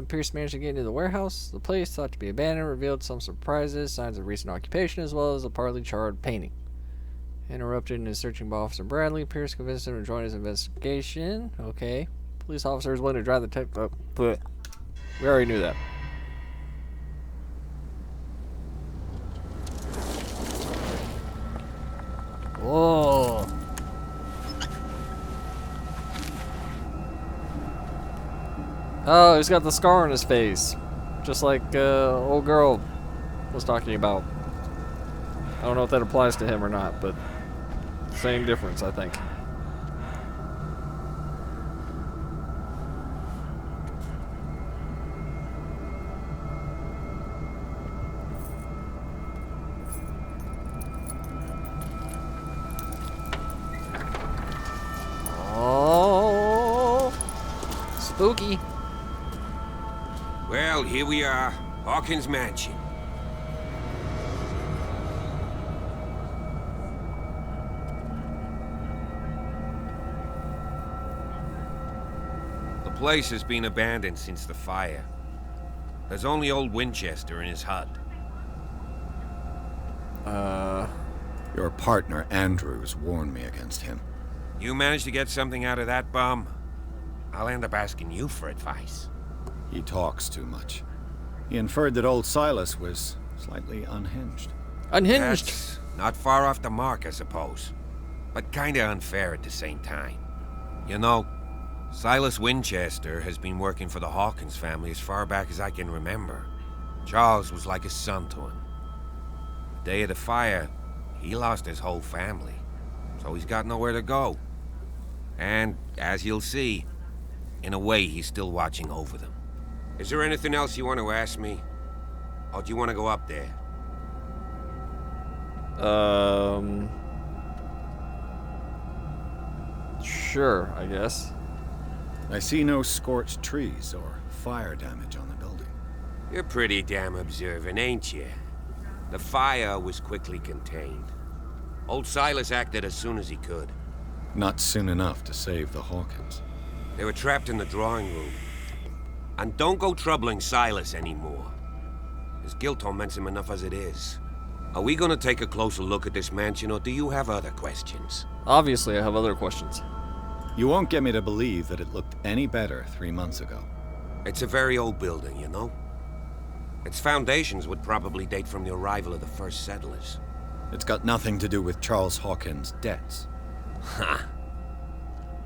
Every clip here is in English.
Pierce managed to get into the warehouse. The place, thought to be abandoned, revealed some surprises, signs of recent occupation, as well as a partly charred painting. Interrupted in his searching by Officer Bradley, Pierce convinced him to join his investigation. Okay. Police officer is willing to drive the tech. But we already knew that. Whoa. Oh, he's got the scar on his face. Just like old girl was talking about. I don't know if that applies to him or not, but same difference, I think. Oh, spooky. Well, here we are, Hawkins Mansion. The place has been abandoned since the fire. There's only old Winchester in his hut. Your partner, Andrews, warned me against him. You managed to get something out of that bum? I'll end up asking you for advice. He talks too much. He inferred that old Silas was slightly unhinged. Unhinged? That's not far off the mark, I suppose. But kinda unfair at the same time. You know, Silas Winchester has been working for the Hawkins family as far back as I can remember. Charles was like a son to him. The day of the fire, he lost his whole family, so he's got nowhere to go. And, as you'll see, in a way, he's still watching over them. Is there anything else you want to ask me? Or do you want to go up there? Sure, I guess. I see no scorched trees or fire damage on the building. You're pretty damn observant, ain't you? The fire was quickly contained. Old Silas acted as soon as he could. Not soon enough to save the Hawkins. They were trapped in the drawing room. And don't go troubling Silas anymore. His guilt torments him enough as it is. Are we gonna take a closer look at this mansion, or do you have other questions? Obviously, I have other questions. You won't get me to believe that it looked any better 3 months ago. It's a very old building, you know? Its foundations would probably date from the arrival of the first settlers. It's got nothing to do with Charles Hawkins' debts. Ha!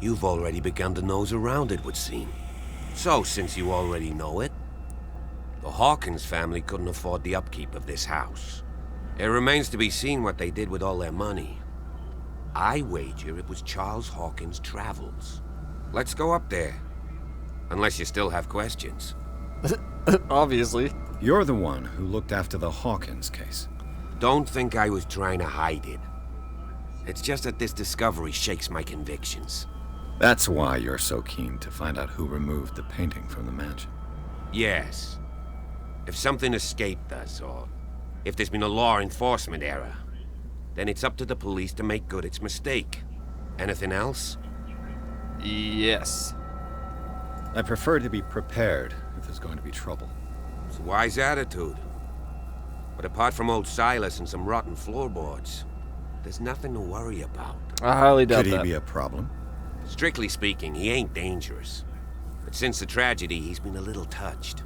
You've already begun to nose around it, would seem. So, since you already know it, the Hawkins family couldn't afford the upkeep of this house. It remains to be seen what they did with all their money. I wager it was Charles Hawkins' travels. Let's go up there. Unless you still have questions. Obviously. You're the one who looked after the Hawkins case. Don't think I was trying to hide it. It's just that this discovery shakes my convictions. That's why you're so keen to find out who removed the painting from the mansion. Yes. If something escaped us, or if there's been a law enforcement error, then it's up to the police to make good its mistake. Anything else? Yes. I prefer to be prepared if there's going to be trouble. It's a wise attitude. But apart from old Silas and some rotten floorboards, there's nothing to worry about. I highly doubt Could he that. be a problem? Strictly speaking, he ain't dangerous. But since the tragedy, he's been a little touched.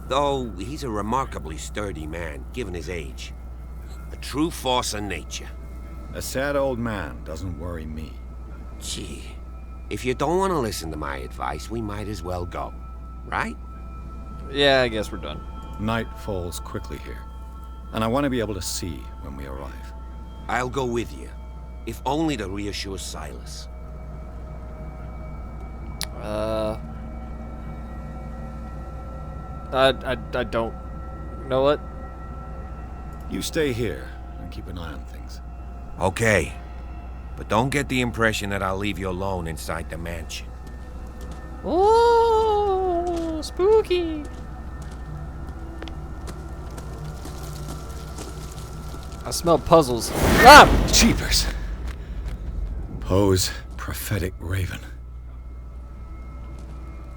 Though, he's a remarkably sturdy man, given his age. A true force of nature. A sad old man doesn't worry me. Gee, if you don't want to listen to my advice, we might as well go. Right? Yeah, I guess we're done. Night falls quickly here, and I want to be able to see when we arrive. I'll go with you, if only to reassure Silas. I don't... You know what? You stay here and keep an eye on things. Okay, but don't get the impression that I'll leave you alone inside the mansion. Oh, spooky. I smell puzzles. Ah! Jeepers! Poe's prophetic raven.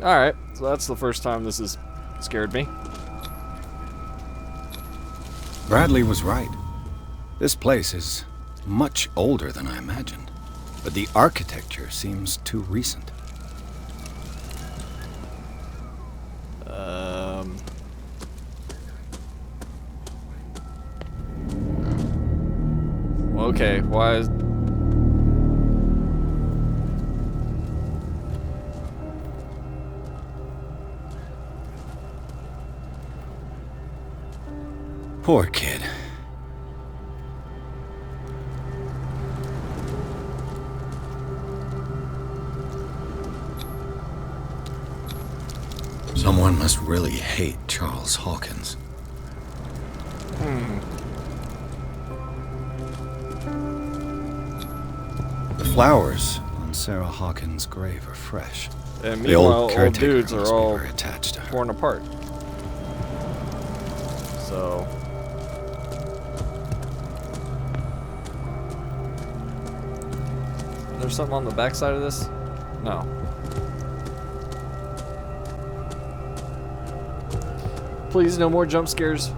Alright, so that's the first time this has scared me. Bradley was right. This place is much older than I imagined, but the architecture seems too recent. Okay, why is... Poor kid. Someone must really hate Charles Hawkins. The flowers on Sarah Hawkins' grave are fresh. And The meanwhile, old caretaker dudes must are be all very attached to her. torn apart. So... There's something on the backside of this? No. Please, no more jump scares.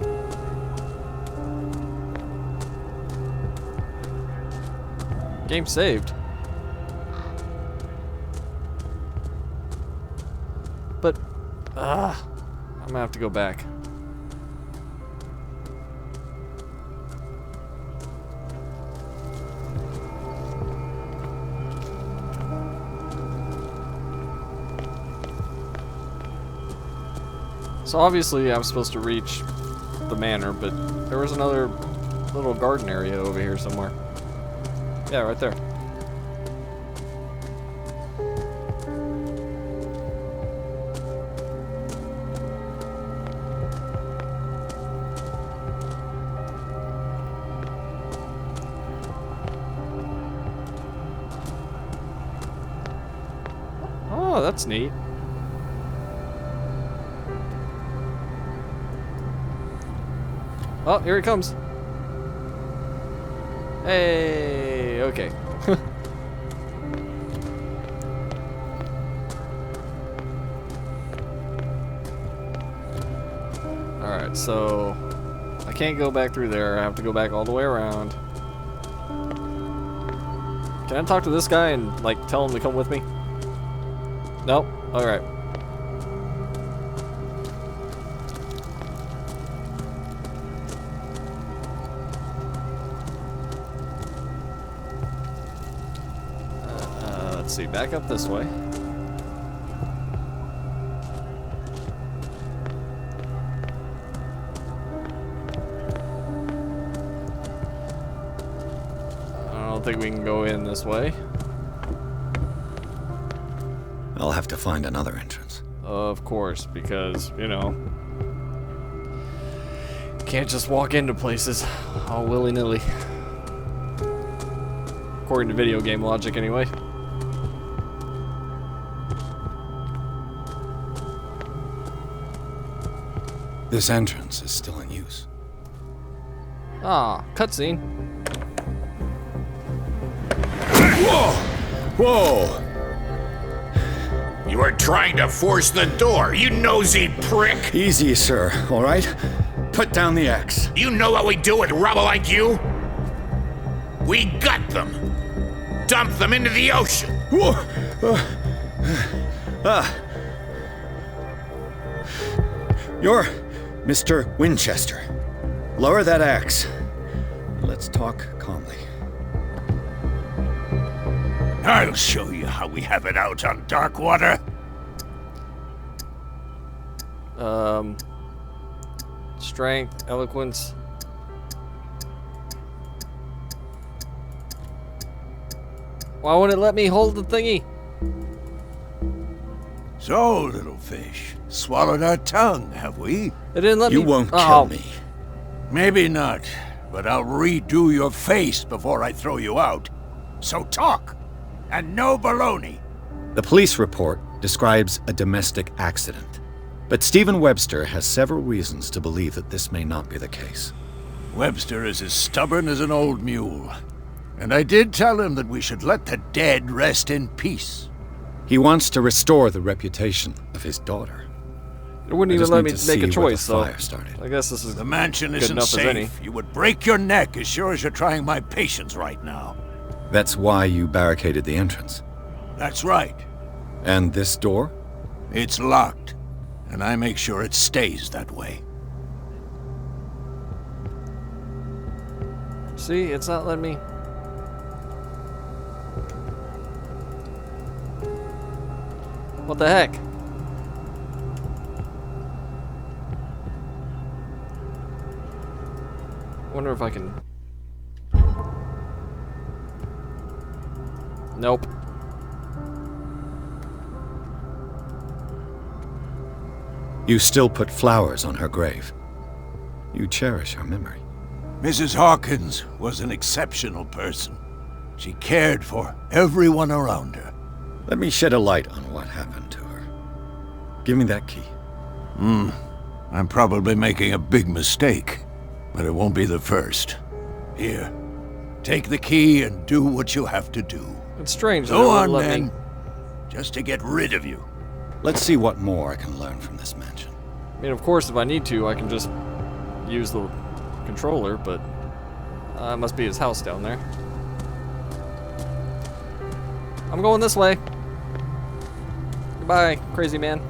Game saved. But, I'm gonna have to go back. So obviously I'm supposed to reach the manor, but there was another little garden area over here somewhere. Yeah, right there. Oh, that's neat. Oh, here he comes. Hey, okay. Alright, so I can't go back through there. I have to go back all the way around. Can I talk to this guy and, like, tell him to come with me? Nope. Alright. Let's see, back up this way. I don't think we can go in this way. I'll have to find another entrance. Of course, because, you know, can't just walk into places all willy-nilly. According to video game logic, anyway. This entrance is still in use. Ah, cutscene. Whoa! Whoa! You are trying to force the door, you nosy prick! Easy, sir, all right? Put down the axe. You know what we do with rubble like you? We gut them. Dump them into the ocean. Whoa! You're Mr. Winchester. Lower that axe. Let's talk calmly. I'll show you how we have it out on Darkwater. Strength, eloquence. Why won't it let me hold the thingy? So, little fish, swallowed our tongue, have we? It didn't let me. You won't Oh. kill me. Maybe not, but I'll redo your face before I throw you out. So talk, and no baloney. The police report describes a domestic accident, but Stephen Webster has several reasons to believe that this may not be the case. Webster is as stubborn as an old mule, and I did tell him that we should let the dead rest in peace. He wants to restore the reputation of his daughter. It wouldn't I even just let need me to make a see where choice, the so fire started. I guess this is The mansion good isn't enough as any. safe. You would break your neck as sure as you're trying my patience right now. That's why you barricaded the entrance. That's right. And this door? It's locked, and I make sure it stays that way. See, it's not letting me. What the heck? Wonder if I can. Nope. You still put flowers on her grave. You cherish her memory. Mrs. Hawkins was an exceptional person. She cared for everyone around her. Let me shed a light on what happened to her. Give me that key. I'm probably making a big mistake, but it won't be the first. Here, take the key and do what you have to do. It's strange that it Go won't on, let then. me. Just to get rid of you. Let's see what more I can learn from this mansion. I mean, of course, if I need to, I can just use the controller, but it must be his house down there. I'm going this way. Goodbye, crazy man.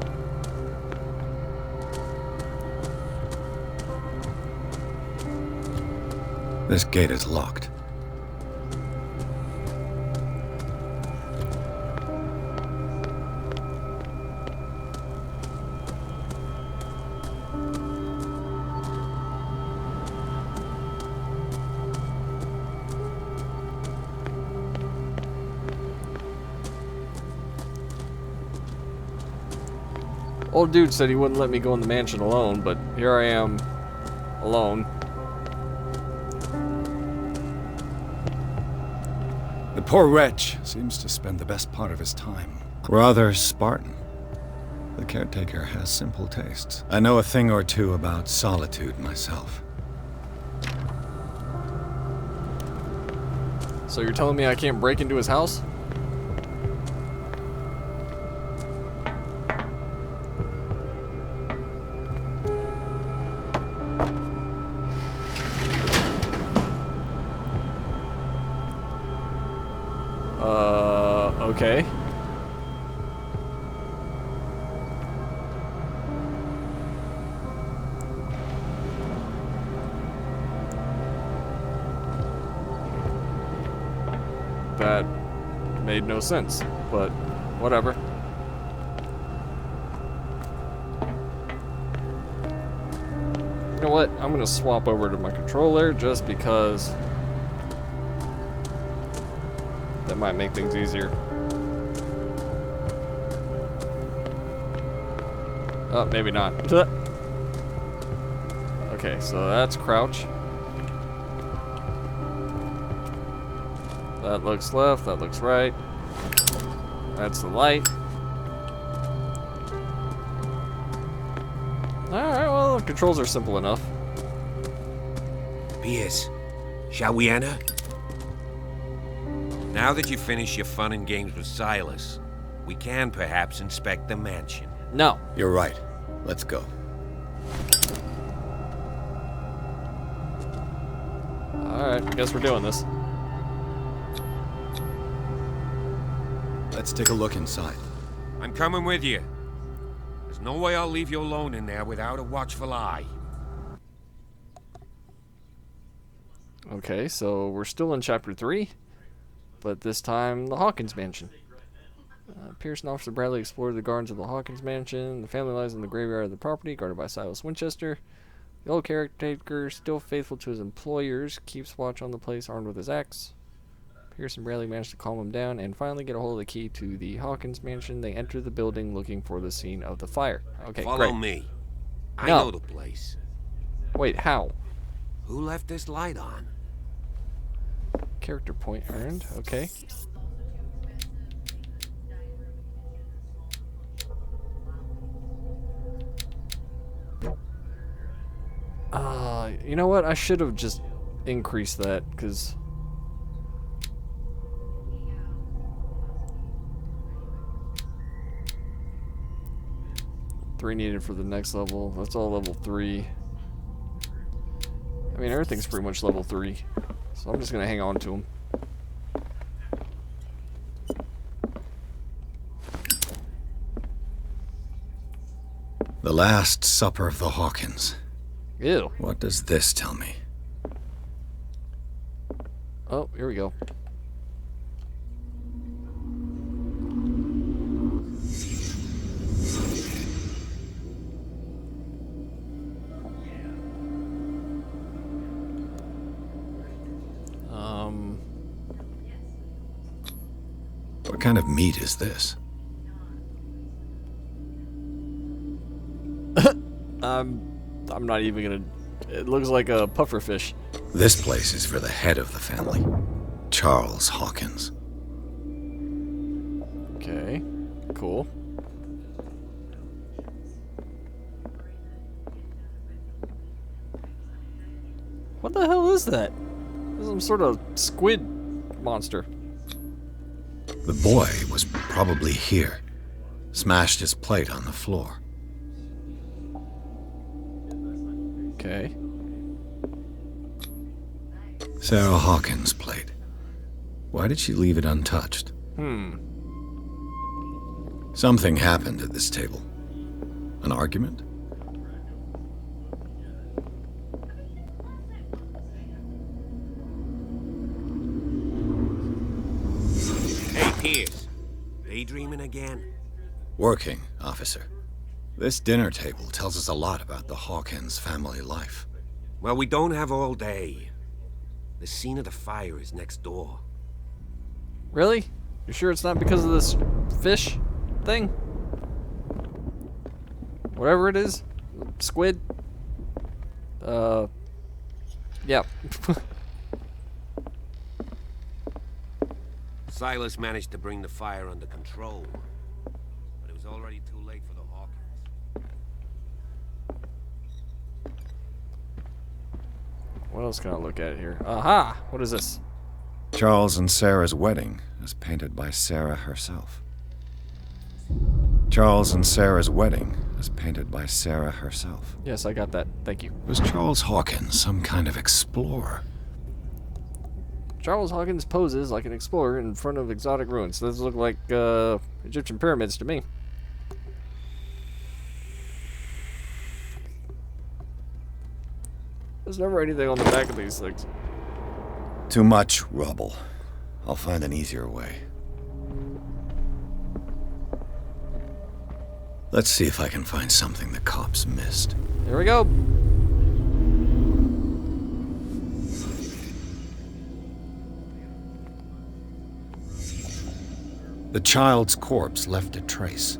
This gate is locked. Old dude said he wouldn't let me go in the mansion alone, but here I am, alone. The poor wretch seems to spend the best part of his time rather Spartan. The caretaker has simple tastes. I know a thing or two about solitude myself. So you're telling me I can't break into his house? Okay. That made no sense, but whatever. You know what? I'm gonna swap over to my controller just because that might make things easier. Oh, maybe not. Okay, so that's crouch. That looks left, that looks right. That's the light. Alright, well, the controls are simple enough. Pierce, shall we enter? Now that you've finished your fun and games with Silas, we can perhaps inspect the mansion. No. You're right. Let's go. Alright, I guess we're doing this. Let's take a look inside. I'm coming with you. There's no way I'll leave you alone in there without a watchful eye. Okay, so we're still in Chapter 3, but this time the Hawkins mansion. Pierce and Officer Bradley explore the gardens of the Hawkins mansion. The family lies in the graveyard of the property, guarded by Silas Winchester. The old caretaker, still faithful to his employers, keeps watch on the place armed with his axe. Pierce and Bradley manage to calm him down and finally get a hold of the key to the Hawkins mansion. They enter the building looking for the scene of the fire. Okay, Follow great. me. I No. know the place. Wait, how? Who left this light on? Character point earned. Okay. You know what? I should have just increased that, because 3 needed for the next level. That's all level 3. I mean, everything's pretty much level 3. So I'm just gonna hang on to them. The Last Supper of the Hawkins. Ew. What does this tell me? Oh, here we go. What kind of meat is this? I'm not even gonna... It looks like a puffer fish. This place is for the head of the family, Charles Hawkins. Okay, cool. What the hell is that? This is some sort of squid monster. The boy was probably here. Smashed his plate on the floor. Okay. Sarah Hawkins' plate. Why did she leave it untouched? Something happened at this table. An argument? Hey, Pierce. Daydreaming again? Working, officer. This dinner table tells us a lot about the Hawkins family life. Well, we don't have all day. The scene of the fire is next door. Really? You sure it's not because of this fish thing? Whatever it is? Squid? Yeah. Silas managed to bring the fire under control, but it was already too late for the Hawkins. What else can I look at here? Aha! What is this? Charles and Sarah's wedding, as painted by Sarah herself. Charles and Sarah's wedding, as painted by Sarah herself. Yes, I got that. Thank you. Was Charles Hawkins some kind of explorer? Charles Hawkins poses like an explorer in front of exotic ruins. Those look like Egyptian pyramids to me. There's never anything on the back of these things. Too much rubble. I'll find an easier way. Let's see if I can find something the cops missed. Here we go. The child's corpse left a trace.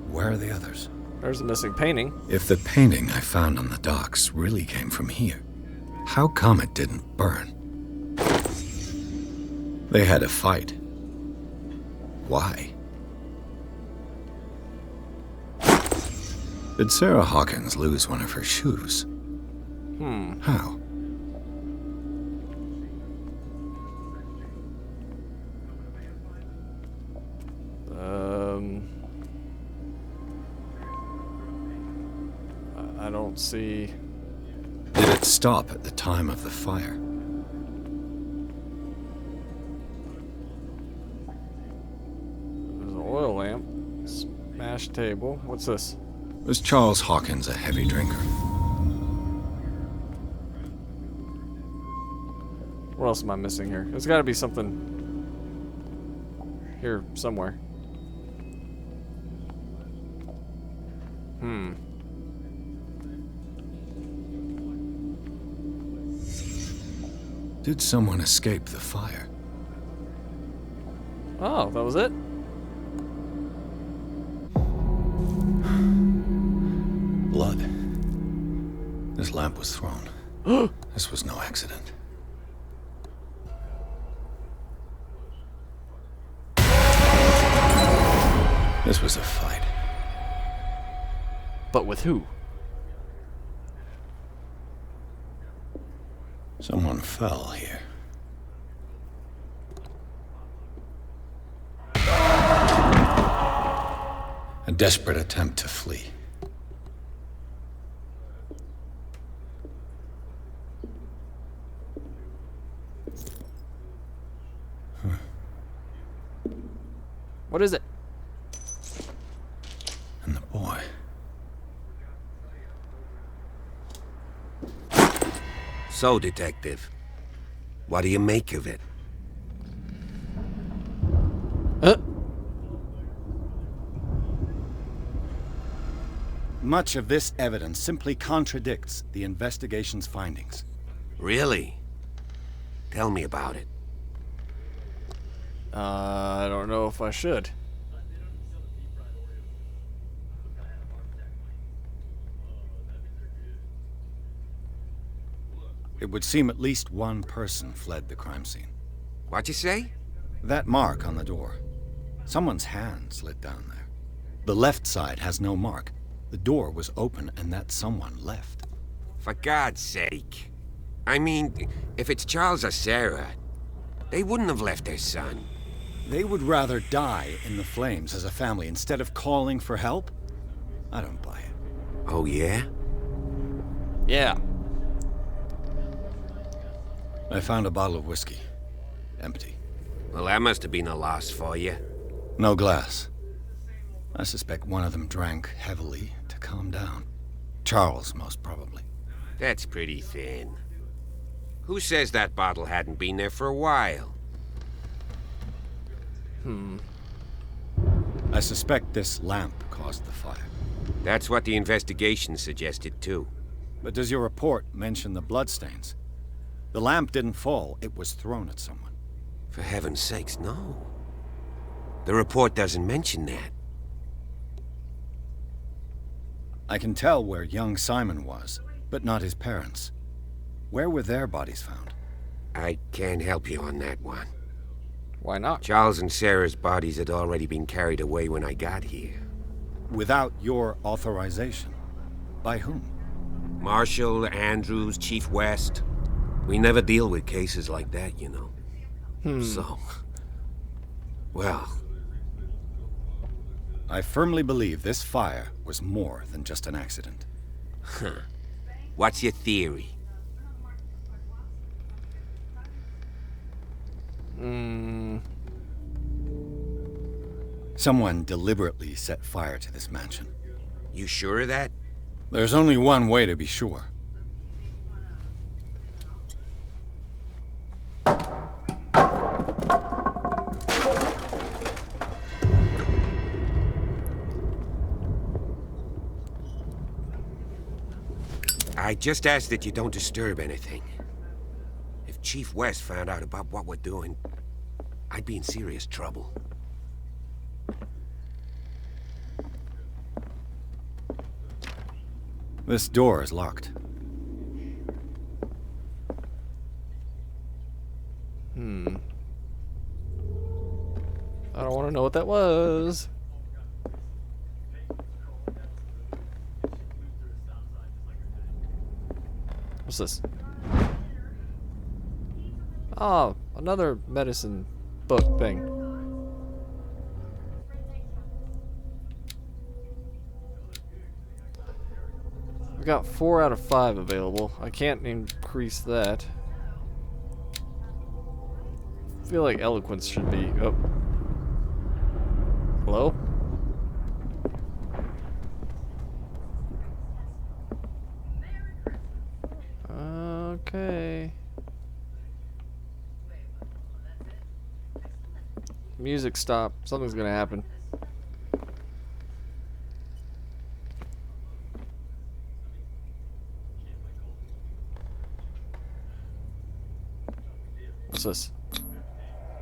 Where are the others? There's a missing painting. If the painting I found on the docks really came from here, how come it didn't burn? They had a fight. Why? Did Sarah Hawkins lose one of her shoes? How? I don't see... Did it stop at the time of the fire? There's an oil lamp. Smashed table. What's this? Was Charles Hawkins a heavy drinker? What else am I missing here? There's got to be something here somewhere. Did someone escape the fire? Oh, that was it? Blood. This lamp was thrown. This was no accident. This was a fight. But with who? Someone fell here. A desperate attempt to flee. What is it? And the boy. So, Detective, what do you make of it? Much of this evidence simply contradicts the investigation's findings. Really? Tell me about it. I don't know if I should. It would seem at least one person fled the crime scene. What'd you say? That mark on the door. Someone's hand slid down there. The left side has no mark. The door was open and that someone left. For God's sake. I mean, if it's Charles or Sarah, they wouldn't have left their son. They would rather die in the flames as a family instead of calling for help? I don't buy it. Oh, yeah? Yeah. I found a bottle of whiskey. Empty. Well, that must have been a loss for you. No glass. I suspect one of them drank heavily to calm down. Charles, most probably. That's pretty thin. Who says that bottle hadn't been there for a while? I suspect this lamp caused the fire. That's what the investigation suggested, too. But does your report mention the bloodstains? The lamp didn't fall, it was thrown at someone. For heaven's sakes, no. The report doesn't mention that. I can tell where young Simon was, but not his parents. Where were their bodies found? I can't help you on that one. Why not? Charles and Sarah's bodies had already been carried away when I got here. Without your authorization. By whom? Marshall, Andrews, Chief West. We never deal with cases like that, you know. So... well... I firmly believe this fire was more than just an accident. Huh. What's your theory? Someone deliberately set fire to this mansion. You sure of that? There's only one way to be sure. I just ask that you don't disturb anything. If Chief West found out about what we're doing, I'd be in serious trouble. This door is locked. I don't want to know what that was. What's this? Oh, another medicine book thing. We've got 4 out of 5 available. I can't increase that. I feel like eloquence should be... oh. Hello? Okay. Music stop. Something's gonna happen. What's this?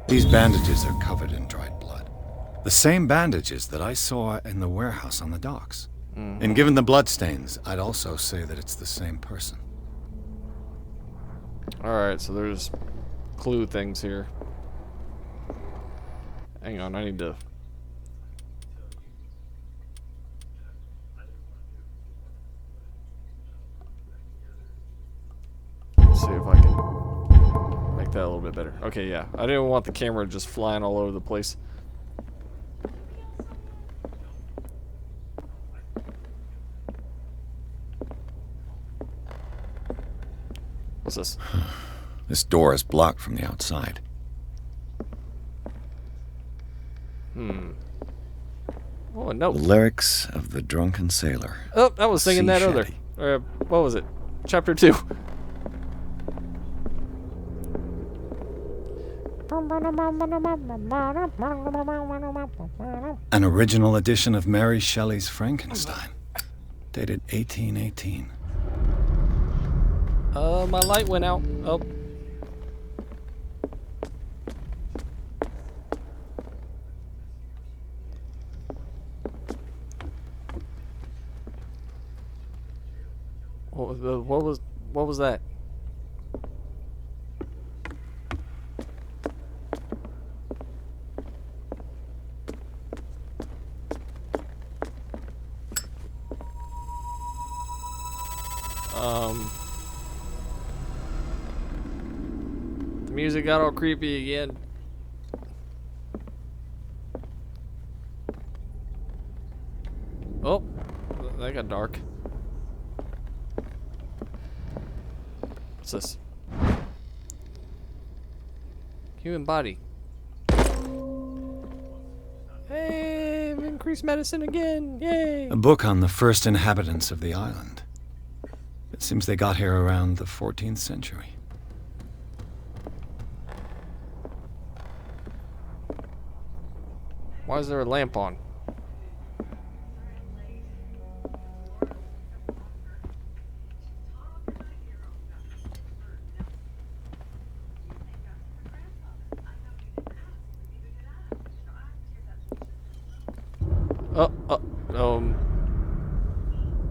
These bandages are covered in dried blood. The same bandages that I saw in the warehouse on the docks. And given the bloodstains, I'd also say that it's the same person. Alright, so there's clue things here. Hang on, I need to... see if I can make that a little bit better. Okay, yeah. I didn't want the camera just flying all over the place. What's this? This door is blocked from the outside. Oh, a note. The lyrics of the drunken sailor. Oh, I was singing Sea that other. shanty. What was it? Chapter 2. An original edition of Mary Shelley's Frankenstein, dated 1818. My light went out. Oh. What was that? The music got all creepy again. Oh, that got dark. What's this? Human body. Hey, I've increased medicine again. Yay! A book on the first inhabitants of the island. It seems they got here around the 14th century. Why is there a lamp on?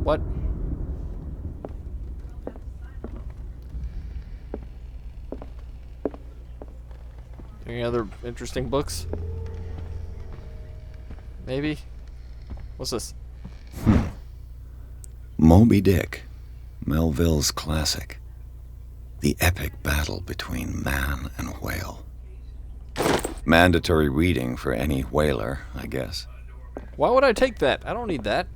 What? Any other interesting books? Maybe? What's this? Moby Dick, Melville's classic. The epic battle between man and whale. Mandatory reading for any whaler, I guess. Why would I take that? I don't need that.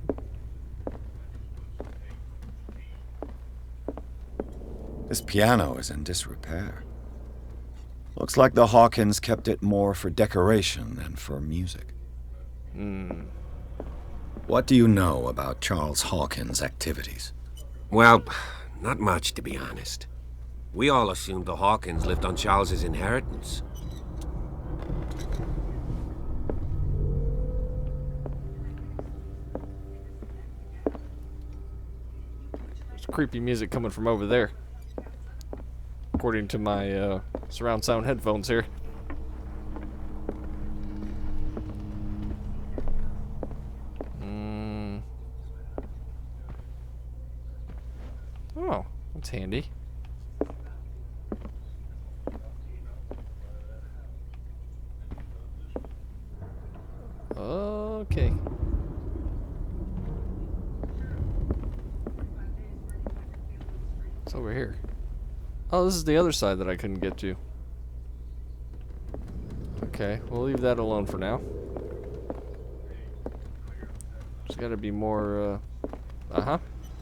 This piano is in disrepair. Looks like the Hawkins kept it more for decoration than for music. What do you know about Charles Hawkins' activities? Well, not much, to be honest. We all assumed the Hawkins lived on Charles's inheritance. There's creepy music coming from over there. According to my surround sound headphones here. Oh, that's handy. Okay. It's over here. Oh, this is the other side that I couldn't get to. Okay, we'll leave that alone for now. There's gotta be more,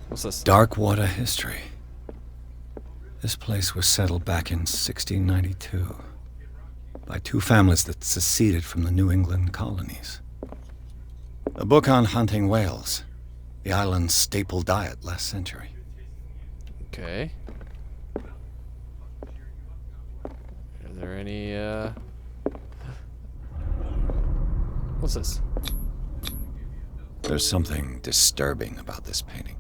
What's this? Dark water history. This place was settled back in 1692 by two families that seceded from the New England colonies. A book on hunting whales, the island's staple diet last century. Okay. Are there any, What's this? There's something disturbing about this painting.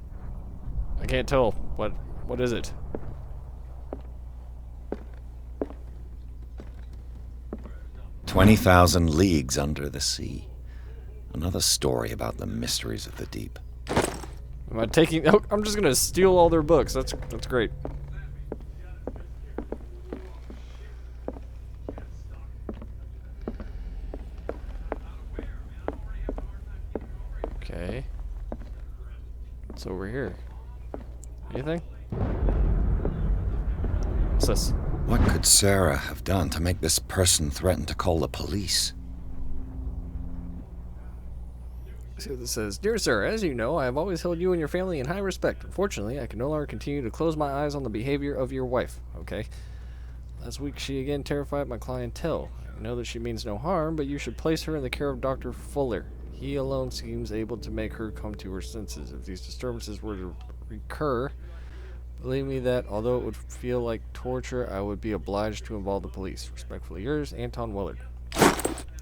I can't tell. What is it? "20,000 Leagues Under the Sea. Another story about the mysteries of the deep." Am I taking... Oh, I'm just gonna steal all their books. That's great. Okay. What's over here? Anything? What's this? What could Sarah have done to make this person threaten to call the police? See what this says. Dear sir, as you know, I have always held you and your family in high respect. Unfortunately, I can no longer continue to close my eyes on the behavior of your wife. Okay. Last week she again terrified my clientele. I know that she means no harm, but you should place her in the care of Dr. Fuller. He alone seems able to make her come to her senses. If these disturbances were to recur, believe me that, although it would feel like torture, I would be obliged to involve the police. Respectfully yours, Anton Willard.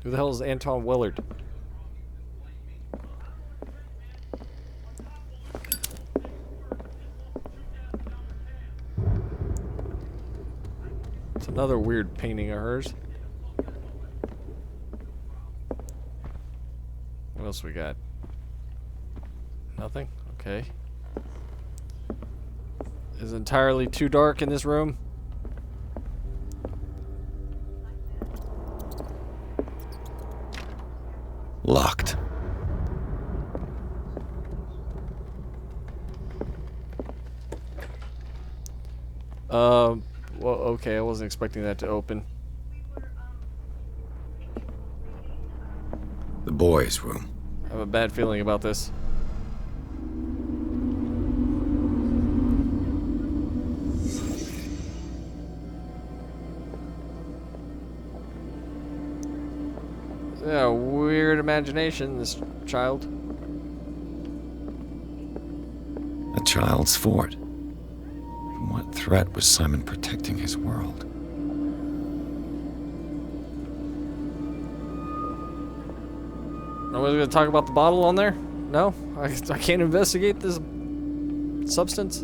Who the hell is Anton Willard? It's another weird painting of hers. What else we got? Nothing? Okay. Is it entirely too dark in this room? Locked. Well, okay, I wasn't expecting that to open. The boys' room. I have a bad feeling about this. Yeah, weird imagination, this child. A child's fort. From what threat was Simon protecting his world? Nobody's gonna talk about the bottle on there? No? I can't investigate this substance?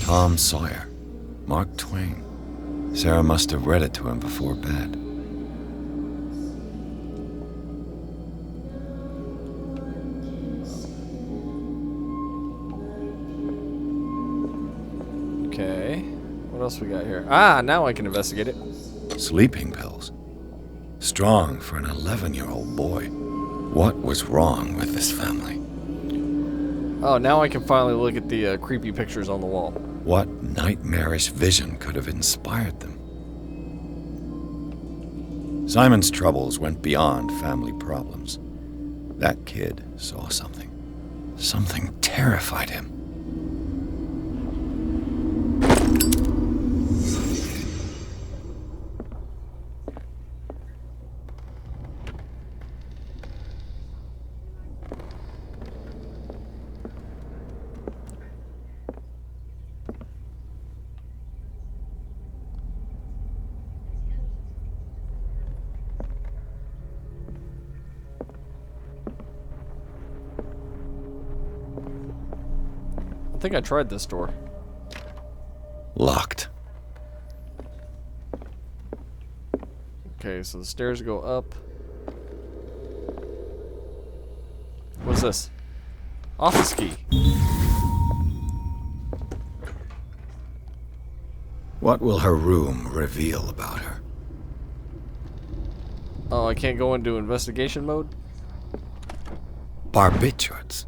Tom Sawyer. Mark Twain. Sarah must have read it to him before bed. Okay. What else we got here? Ah, now I can investigate it. Sleeping pills. Strong for an 11-year-old boy. What was wrong with this family? Oh, now I can finally look at the creepy pictures on the wall. What nightmarish vision could have inspired them? Simon's troubles went beyond family problems. That kid saw something. Something terrified him. I think I tried this door. Locked. Okay, so the stairs go up. What's this? Office key. What will her room reveal about her? Oh, I can't go into investigation mode? Barbiturates.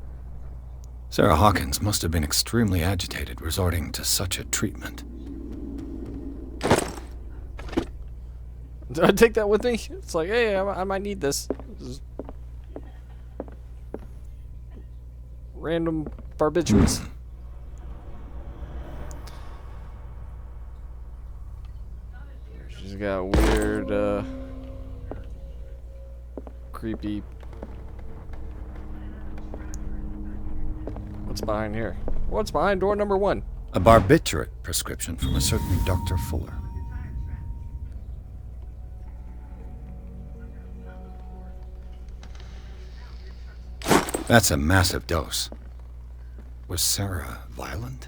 Sarah Hawkins must have been extremely agitated resorting to such a treatment. Did I take that with me? It's like, hey, I might need this. Just random barbiturates. She's got weird, creepy. What's behind here? What's behind door number 1? A barbiturate prescription from a certain Dr. Fuller. That's a massive dose. Was Sarah violent?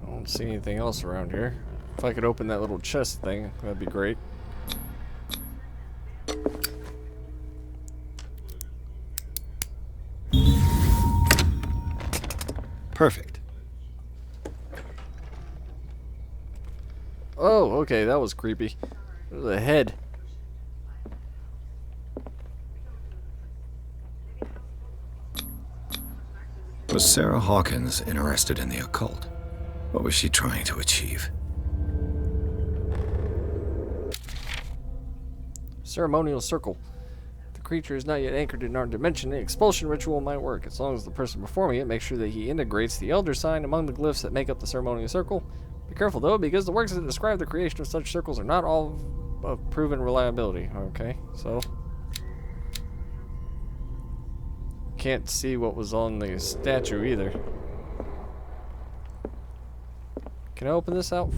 I don't see anything else around here. If I could open that little chest thing, that'd be great. Perfect. Oh, okay, that was creepy. There's a head. Was Sarah Hawkins interested in the occult? What was she trying to achieve? Ceremonial circle. If the creature is not yet anchored in our dimension, the expulsion ritual might work, as long as the person performing it makes sure that he integrates the elder sign among the glyphs that make up the ceremonial circle. Be careful though, because the works that describe the creation of such circles are not all of proven reliability. Okay, so can't see what was on the statue either. Can I open this out?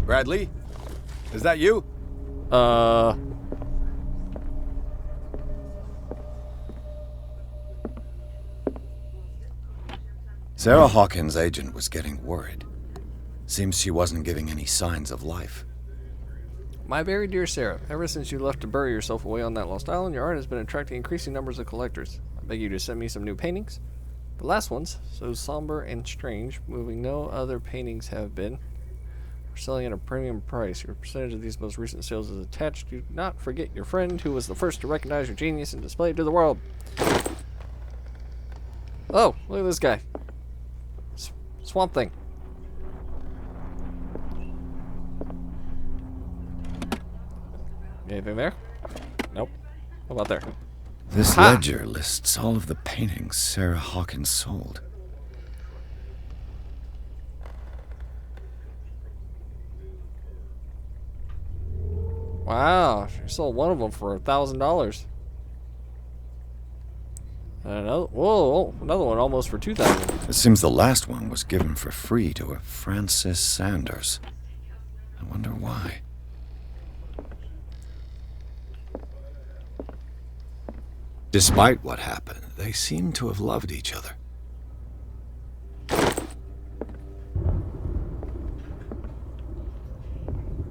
Bradley? Is that you? Sarah Hawkins' agent was getting worried. Seems she wasn't giving any signs of life. My very dear Sarah, ever since you left to bury yourself away on that lost island, your art has been attracting increasing numbers of collectors. I beg you to send me some new paintings. The last ones, so somber and strange, moving no other paintings have been. We're selling at a premium price. Your percentage of these most recent sales is attached. Do not forget your friend who was the first to recognize your genius and display it to the world. Oh, look at this guy. Swamp Thing. Anything there? Nope. How about there? This ledger lists all of the paintings Sarah Hawkins sold. Wow, she sold one of them for $1,000. Another, whoa, another one almost for $2,000. It seems the last one was given for free to a Francis Sanders. I wonder why. Despite what happened, they seem to have loved each other.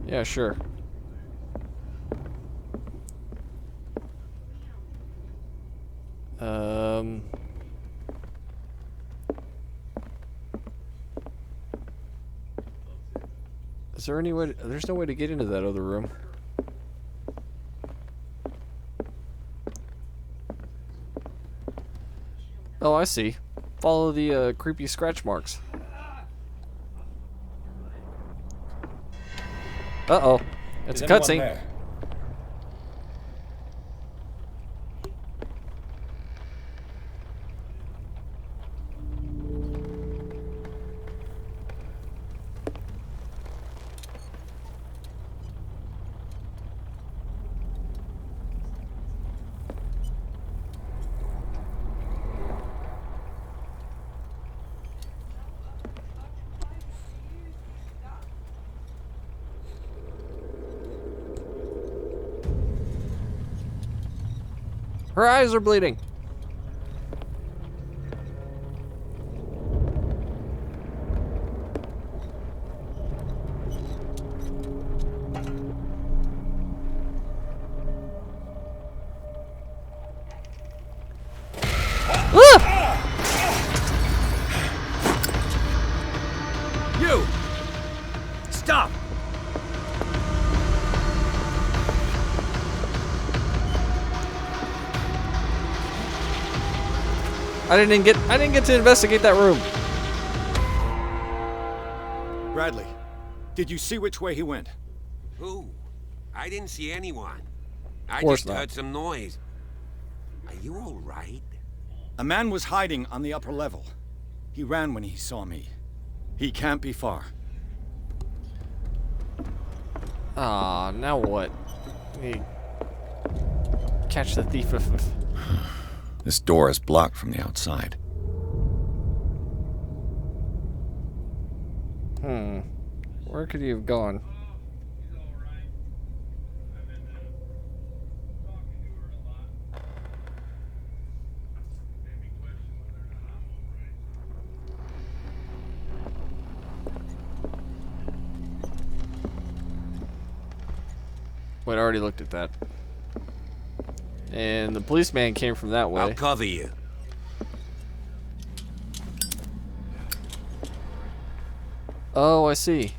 Yeah, sure. Is there any way there's no way to get into that other room. Oh, I see. Follow the creepy scratch marks. Uh-oh. It's a cutscene. Her eyes are bleeding. You! Stop! I didn't get to investigate that room. Bradley, did you see which way he went? Who? I didn't see anyone. I course just not. heard some noise. Are you all right? A man was hiding on the upper level. He ran when he saw me. He can't be far. Ah, now what? We catch the thief. This door is blocked from the outside. Where could he have gone? Wait, I already looked at that. And the policeman came from that way. I'll cover you. Oh, I see.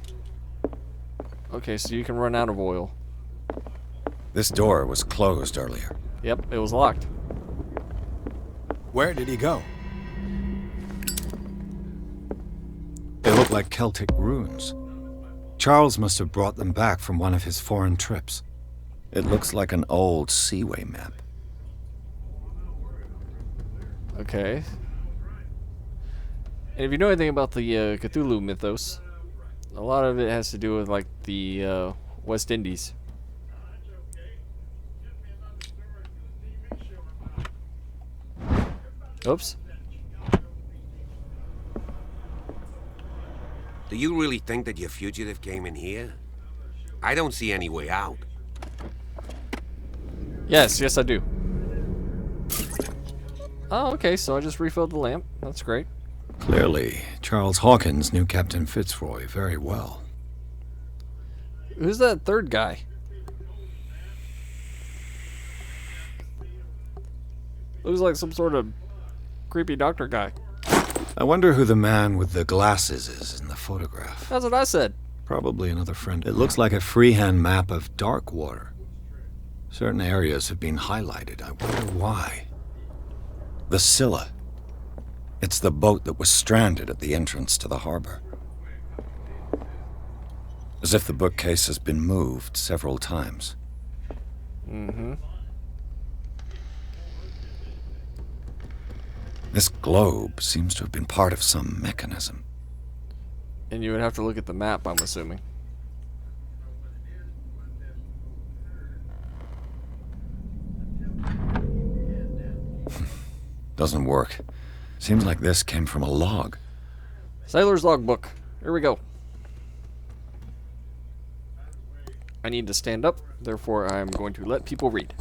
Okay, so you can run out of oil. This door was closed earlier. Yep, it was locked. Where did he go? They look like Celtic runes. Charles must have brought them back from one of his foreign trips. It looks like an old seaway map. Okay. And if you know anything about the Cthulhu mythos, a lot of it has to do with like the West Indies. Oops. Do you really think that your fugitive came in here? I don't see any way out. Yes, I do. Oh, okay, so I just refilled the lamp. That's great. Clearly, Charles Hawkins knew Captain Fitzroy very well. Who's that third guy? Looks like some sort of creepy doctor guy. I wonder who the man with the glasses is in the photograph. That's what I said. Probably another friend. It looks like a freehand map of dark water. Certain areas have been highlighted. I wonder why. The Scylla. It's the boat that was stranded at the entrance to the harbor. As if the bookcase has been moved several times. Mm-hmm. This globe seems to have been part of some mechanism. And you would have to look at the map, I'm assuming. Doesn't work. Seems like this came from a log. Sailor's logbook. Here we go. I need to stand up, therefore I'm going to let people read.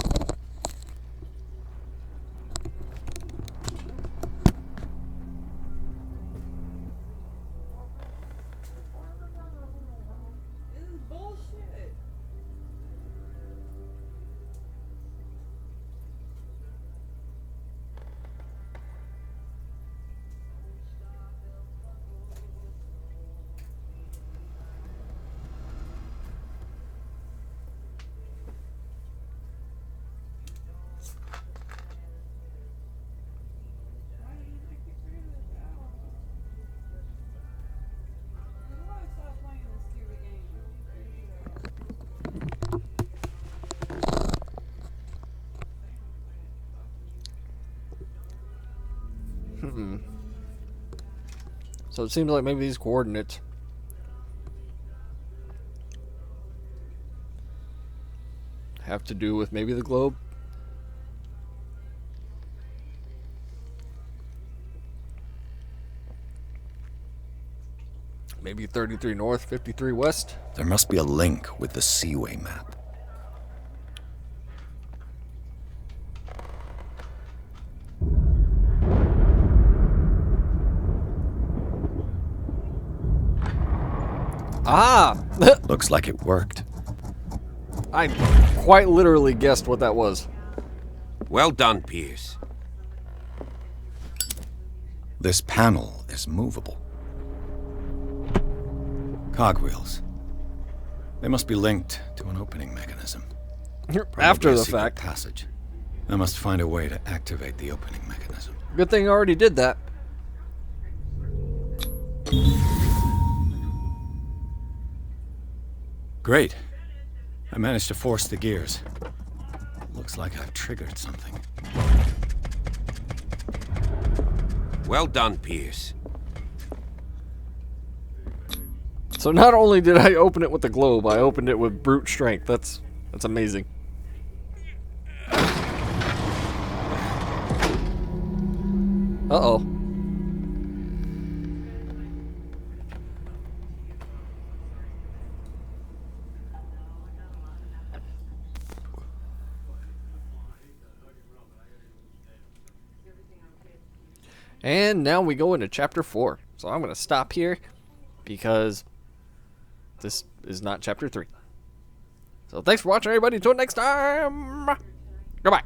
So it seems like maybe these coordinates have to do with maybe the globe. Maybe 33 north, 53 west. There must be a link with the Seaway map. Ah! Looks like it worked. I quite literally guessed what that was. Well done, Pierce. This panel is movable. Cogwheels. They must be linked to an opening mechanism. Probably After a the secret fact. passage. I must find a way to activate the opening mechanism. Good thing I already did that. Great. I managed to force the gears. Looks like I've triggered something. Well done, Pierce. So not only did I open it with the globe, I opened it with brute strength. That's amazing. Uh-oh. And now we go into chapter 4. So I'm going to stop here because this is not chapter 3. So thanks for watching, everybody. Until next time. Goodbye.